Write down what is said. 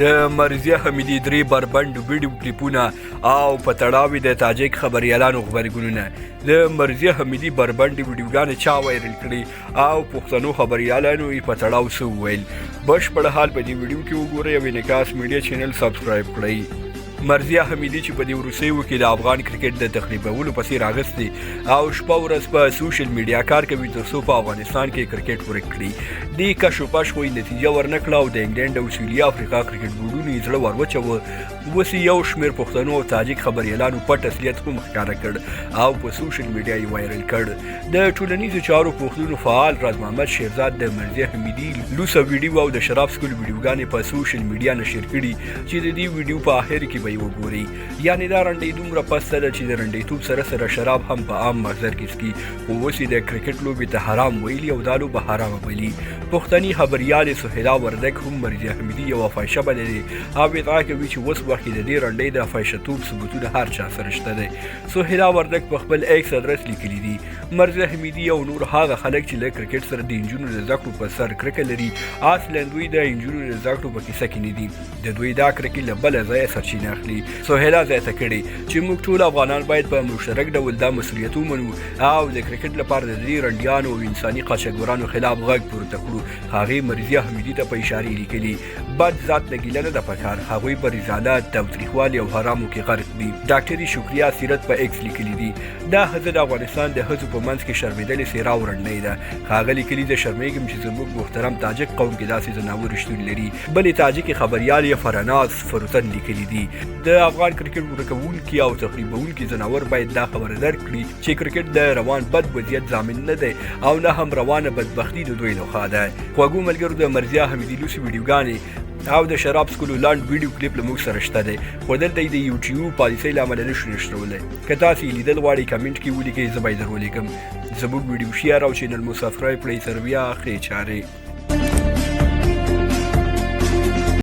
د مرضیه حمیدي درې بربنډ ویډیو کلیپونه او په تړاو د تاجک خبریالانو غبرګونونه. د مرضیه حمیدي بربنډ ویډیوګانې چا وایرل کړي او پښتنو خبریالانو یې په تړاو څه وویل. بشپړ حال په دې ویډیو کې وګورئ او انعکاس میډیا چینل سبسکرایب کړئ. مرضیه حمیدي چې په دې وروستیو کې د افغان کرکټ د تخریبولو پسې راغستی او شپه ورځ په سوشل میډیا کار کوي ترڅو په افغانستان کې کرکټ ورک کړي. دې کشو پش خو نتیجه ورنکړه او د انګلند او سویلي افریقا کرکټ بورډونو یې زړه وروچوه. اوس یو شمېر پښتنو او تاجک خبریالانو پټ اصلیت هم ښکاره کړ او په سوشل میډیا یې وایرل کړ. د ټولنیزو چارو پښتون فعال راز محمد شیرزاد د مرضیه حمیدي لوسه ویډیو او د شراب څښلو ویډیوګانې په سوشل میډیا نشر کړي چې د دې ویډیو په اخر کې وګورئ. یعنې دا رنډۍ دومره پسته ده چې د رنډېتوب سره سره شراب هم په عام محضر کې څکي خو اوس یې د کرکټ لوبې ته حرام ویلي او دا لوبه حرامه بلي. پښتني خبریالې سهیلا وردګ هم مرضیه حمیدي یوه فحشه بللې او ادعا کوي چې اوس وخت کې د دې رنډۍ د فحشهتوب ثبوتونه هر چا سره شته دی. سهیلا وردګ په خپل ایکس ادرس لیکلي دي مرضیه حمیدي او نور هغه خلک چې له کرکټ سره د نجونو د زده کړو په سر کرکه لري اصلا دوی د نجونو د زده کړو په کیسه کې نه دي. د دوی دا کرکې له بله ځایه سرچینه اخلي. سهیلا زیاته کړې چې موږ ټول افغانان باید په مشترک ډول دا مسؤلیت ومنو او د کرکټ لپاره د دې رنډیانو او انساني قاچاقبرانو خلاف غږ پورته کړو. هغې مرضیه حمیدي ته په اشارې لیکلي بد ذات نه ګیله نه ده پکار، هغوی په رذالت تاوتریخوالي او حرامو کې غرق دي. ډاکټري شکریا سیرت په ایکس لیکلي دي دا ښځه د افغانستان د ښځو په منځ کې شرمېدلې څېره او رنډۍ ده. هغه لیکلي زه شرمېږم چې زموږ محترم تاجک قوم کې داسې ځناور شتون لري. بلې تاجکې خبریالې فرناز فروتن لیکلي دي د افغان کرکټ ورکوونکي او تخریبوونکي ځناور باید دا خبره درک کړي چې کرکټ د روان بد وضعیت ضامن نه دی او نه هم روانه بدبختي د دوی لخوا ده. خوږو ملګرو د مرضیه حمیدي لوسې ویډیوګانې او د شراب څښلو لاند ویډیو کلیپ له موږ سره شته دی خو دلته یې د یوټیوب پالیسۍ له امله نشو نشرولی. که تاسې یې لیدل غواړئ کمنټ کې ولیکئ زه به یې در ولیکم. زموږ ویډیو شیر او چینل مو سبسکرایب کړئ. تر بیا ښې چارې.